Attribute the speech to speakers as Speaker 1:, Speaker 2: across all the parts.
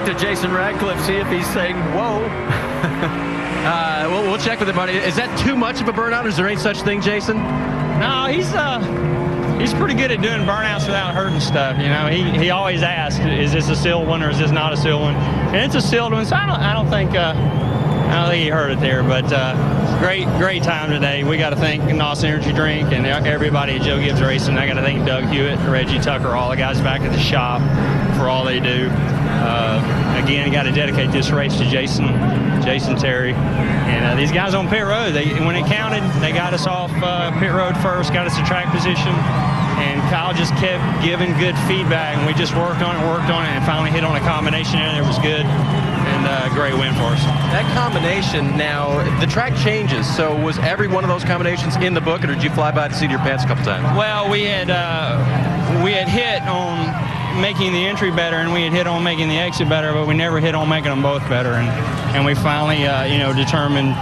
Speaker 1: talk to Jason Radcliffe, see if he's saying, whoa. We'll check with him, buddy. Is that too much of a burnout? Is there any such thing, Jason?
Speaker 2: No, he's pretty good at doing burnouts without hurting stuff. You know, he always asks, is this a sealed one or is this not a sealed one? And it's a sealed one, so I don't think he hurt it there. But great time today. We got to thank NOS Energy Drink and everybody at Joe Gibbs Racing. I got to thank Doug Hewitt, Reggie Tucker, all the guys back at the shop for all they do. Again, got to dedicate this race to Jason Terry. And these guys on pit road, when it counted, they got us off pit road first, got us to track position, and Kyle just kept giving good feedback, and we just worked on it, and finally hit on a combination in there. It was good, and great win for us.
Speaker 1: That combination, now, the track changes, so was every one of those combinations in the book, or did you fly by the seat of your pants a couple times?
Speaker 2: Well, we had hit on making the entry better, and we had hit on making the exit better, but we never hit on making them both better. And we finally, determined,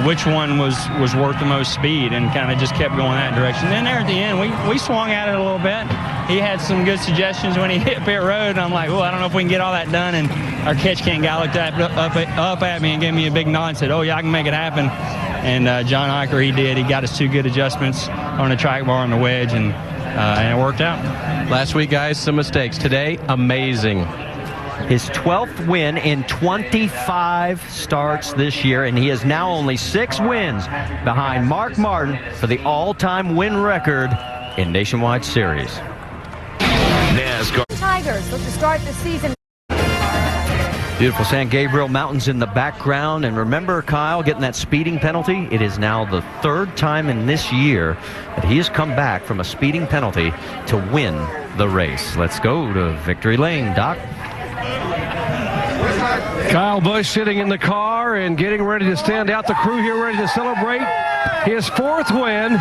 Speaker 2: which one was worth the most speed, and kind of just kept going that direction. Then there at the end, we swung at it a little bit. He had some good suggestions when he hit pit road, and I'm like, well, I don't know if we can get all that done. And our catch can guy looked up at me and gave me a big nod and said, oh, yeah, I can make it happen. And John Eicher, he did. He got us 2 good adjustments on the track bar and the wedge, and it worked out.
Speaker 1: Last week, guys, some mistakes. Today, amazing.
Speaker 3: His 12th win in 25 starts this year, and he is now only 6 wins behind Mark Martin for the all-time win record in Nationwide Series.
Speaker 4: NASCAR Tigers look to start the season.
Speaker 3: Beautiful San Gabriel Mountains in the background. And remember, Kyle, getting that speeding penalty? It is now the 3rd time in this year that he has come back from a speeding penalty to win the race. Let's go to Victory Lane, Doc.
Speaker 5: Kyle Busch sitting in the car and getting ready to stand out. The crew here ready to celebrate his 4th win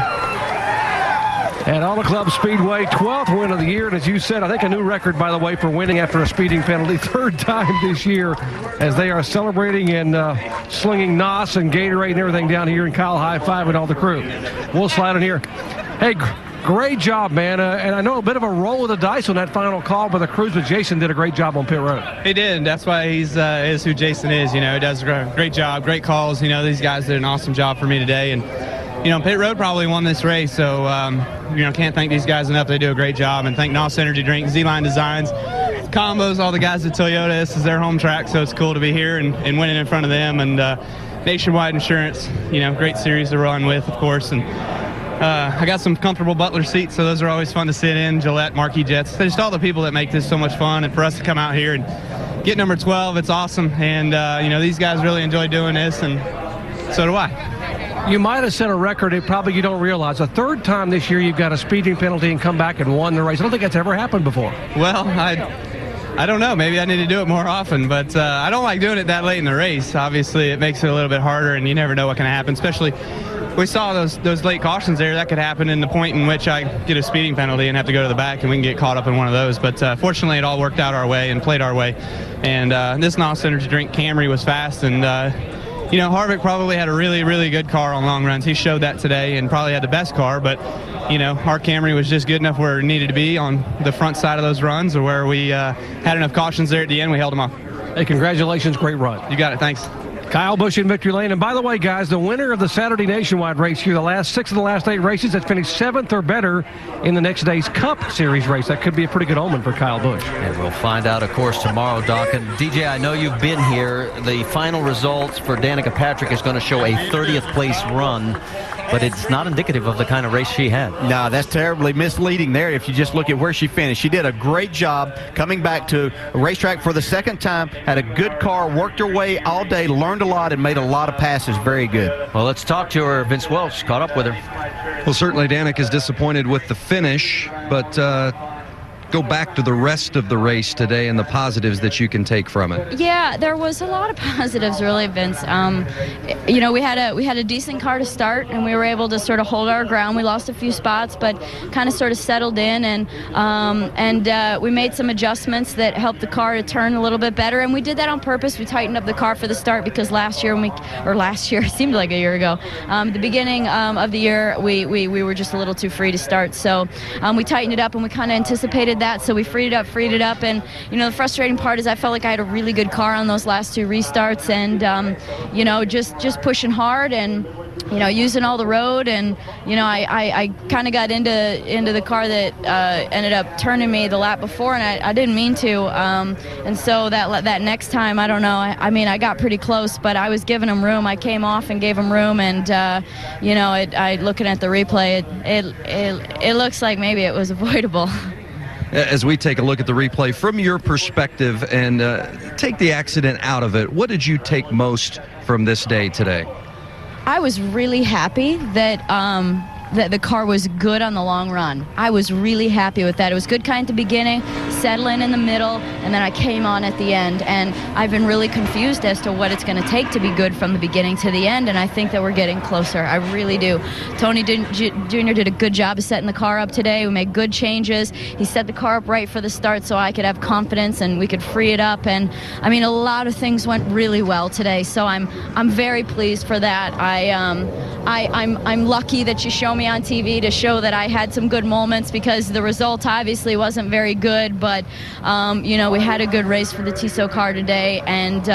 Speaker 5: at Auto Club Speedway, 12th win of the year. And as you said, I think a new record, by the way, for winning after a speeding penalty. 3rd time this year as they are celebrating and slinging NOS and Gatorade and everything down here. And Kyle high-fiving all the crew. We'll slide in here. Hey, great job, man. And I know a bit of a roll of the dice on that final call by the crews, but Jason did a great job on pit road.
Speaker 6: He did. That's why he's is who Jason is. He does a great job, great calls. These guys did an awesome job for me today. And, pit road probably won this race. So, can't thank these guys enough. They do a great job. And thank NOS Energy Drink, Z-Line Designs, Combos, all the guys at Toyota. This is their home track, so it's cool to be here and winning in front of them. And Nationwide Insurance, great series to run with, of course. And I got some comfortable Butler seats, so those are always fun to sit in. Gillette, Marquis Jets, just all the people that make this so much fun. And for us to come out here and get number 12, it's awesome. And, these guys really enjoy doing this, and so do I.
Speaker 5: You might have set a record that probably you don't realize. A 3rd time this year you've got a speeding penalty and come back and won the race. I don't think that's ever happened before.
Speaker 6: Well, I don't know. Maybe I need to do it more often, but I don't like doing it that late in the race. Obviously, it makes it a little bit harder, and you never know what can happen, especially we saw those late cautions there. That could happen in the point in which I get a speeding penalty and have to go to the back, and we can get caught up in one of those. But fortunately, it all worked out our way and played our way. And this NOS Energy Drink Camry was fast, and Harvick probably had a really, really good car on long runs. He showed that today and probably had the best car, but, our Camry was just good enough where it needed to be on the front side of those runs, or where we had enough cautions there at the end. We held them off.
Speaker 5: Hey, congratulations. Great run.
Speaker 6: You got it. Thanks.
Speaker 5: Kyle Busch in Victory Lane. And by the way, guys, the winner of the Saturday Nationwide race here, the last 6 of the last 8 races, has finished 7th or better in the next day's Cup Series race. That could be a pretty good omen for Kyle Busch.
Speaker 3: And we'll find out, of course, tomorrow, Doc. And DJ, I know you've been here. The final results for Danica Patrick is going to show a 30th place run, but it's not indicative of the kind of race she had.
Speaker 7: No, that's terribly misleading there if you just look at where she finished. She did a great job coming back to a racetrack for the 2nd time, had a good car, worked her way all day, learned a lot, and made a lot of passes. Very good.
Speaker 3: Well, let's talk to her. Vince Welch caught up with her.
Speaker 8: Well, certainly Danica is disappointed with the finish, but go back to the rest of the race today and the positives that you can take from it.
Speaker 9: Yeah, there was a lot of positives, really, Vince. We had a decent car to start, and we were able to sort of hold our ground. We lost a few spots, but kind of sort of settled in, and we made some adjustments that helped the car to turn a little bit better, and we did that on purpose. We tightened up the car for the start because last year, it seemed like a year ago, the beginning of the year, we were just a little too free to start. So we tightened it up, and we kind of anticipated that, so we freed it up. And, you know, the frustrating part is I felt like I had a really good car on those last 2 restarts, and, you know, just pushing hard and, you know, using all the road. And, you know, I kind of got into the car that ended up turning me the lap before, and I didn't mean to. And so that next time, I don't know, I mean, I got pretty close, but I was giving him room. I came off and gave him room, and, you know, looking at the replay, it looks like maybe it was avoidable.
Speaker 8: As we take a look at the replay, from your perspective and take the accident out of it, what did you take most from this day today?
Speaker 9: I was really happy that that the car was good on the long run. I was really happy with that. It was good kind of the beginning, settling in the middle, and then I came on at the end. And I've been really confused as to what it's going to take to be good from the beginning to the end, and I think that we're getting closer. I really do. Tony Jr. did a good job of setting the car up today. We made good changes. He set the car up right for the start so I could have confidence and we could free it up. And I mean, a lot of things went really well today, so I'm very pleased for that. I'm lucky that you show me on TV to show that I had some good moments, because the result obviously wasn't very good, but you know, we had a good race for the Tissot car today, and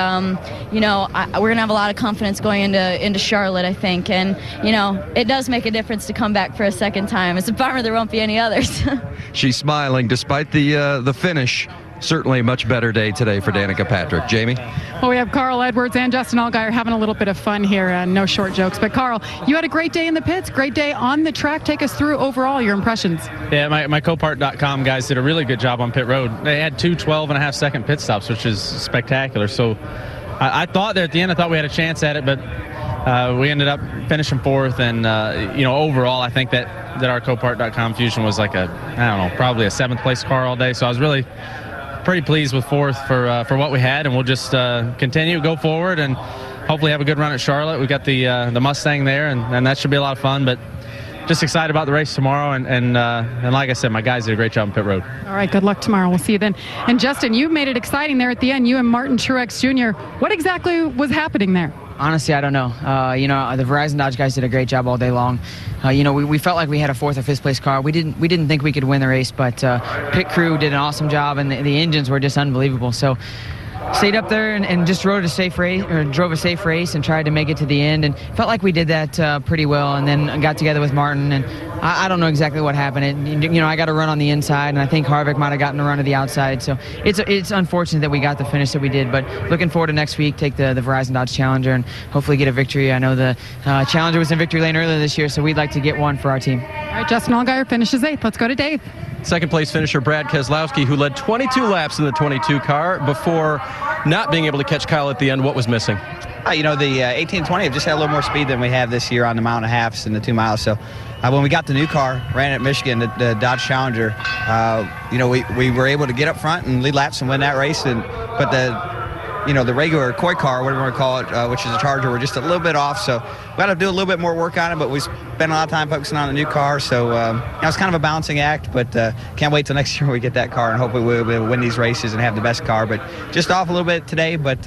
Speaker 9: you know, we're gonna have a lot of confidence going into Charlotte, I think. And you know, it does make a difference to come back for a second time. It's a bummer there won't be any others.
Speaker 8: She's smiling despite the finish. Certainly a much better day today for Danica Patrick. Jamie?
Speaker 10: Well, we have Carl Edwards and Justin Allgaier having a little bit of fun here. No short jokes. But, Carl, you had a great day in the pits, great day on the track. Take us through overall your impressions.
Speaker 6: Yeah, my Copart.com guys did a really good job on pit road. They had 2 12.5-second pit stops, which is spectacular. So I thought there at the end, I thought we had a chance at it, but we ended up finishing 4th. And, you know, overall, I think that our Copart.com Fusion was like probably a 7th place car all day. So I was really pretty pleased with 4th for what we had, and we'll just continue, go forward, and hopefully have a good run at Charlotte. We got the Mustang there, and that should be a lot of fun. But just excited about the race tomorrow, and like I said, my guys did a great job on pit road.
Speaker 10: All right, good luck tomorrow. We'll see you then. And Justin, you made it exciting there at the end. You and Martin Truex Jr. What exactly was happening there?
Speaker 11: Honestly, I don't know. You know, the Verizon Dodge guys did a great job all day long. You know, we felt like we had a 4th or 5th place car. We didn't think we could win the race, but pit crew did an awesome job, and the engines were just unbelievable. So stayed up there and just drove a safe race and tried to make it to the end, and felt like we did that pretty well. And then got together with Martin, and I don't know exactly what happened. You know, I got a run on the inside, and I think Harvick might have gotten a run to the outside. So it's unfortunate that we got the finish that we did, but looking forward to next week, take the Verizon Dodge Challenger and hopefully get a victory. I know the Challenger was in victory lane earlier this year, so we'd like to get one for our team.
Speaker 10: All right, Justin Allgaier finishes 8th. Let's go to Dave.
Speaker 1: Second place finisher Brad Keselowski, who led 22 laps in the 22 car before not being able to catch Kyle at the end. What was missing?
Speaker 12: You know, the 1820 have just had a little more speed than we have this year on the mile and a halves and the 2 miles. So when we got the new car, ran at Michigan, the Dodge Challenger, you know, we were able to get up front and lead laps and win that race. But the regular koi car, whatever you want to call it, which is a Charger, we're just a little bit off. So we got to do a little bit more work on it, but we spent a lot of time focusing on the new car. So it's kind of a balancing act, but can't wait till next year when we get that car, and hopefully we'll win these races and have the best car. But just off a little bit today, but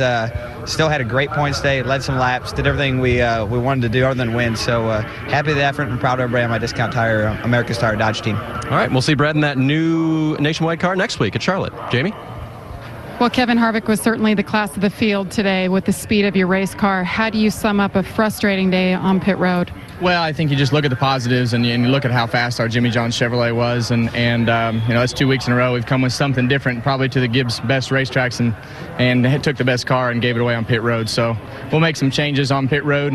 Speaker 12: still had a great points day, led some laps, did everything we wanted to do other than win. So happy with the effort and proud of everybody on my Discount Tire, America's Tire Dodge team.
Speaker 1: All right, we'll see Brad in that new Nationwide car next week at Charlotte. Jamie?
Speaker 10: Well, Kevin Harvick was certainly the class of the field today with the speed of your race car. How do you sum up a frustrating day on pit road?
Speaker 6: Well, I think you just look at the positives and you look at how fast our Jimmy John's Chevrolet was, and you know, it's 2 weeks in a row we've come with something different, probably to the Gibbs best racetracks, and took the best car and gave it away on pit road. So we'll make some changes on pit road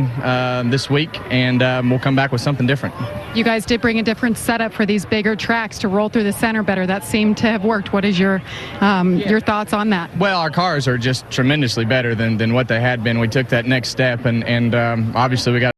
Speaker 6: this week, and we'll come back with something different.
Speaker 10: You guys did bring a different setup for these bigger tracks to roll through the center better. That seemed to have worked. What is your thoughts on that?
Speaker 6: Well, our cars are just tremendously better than what they had been. We took that next step, and obviously we got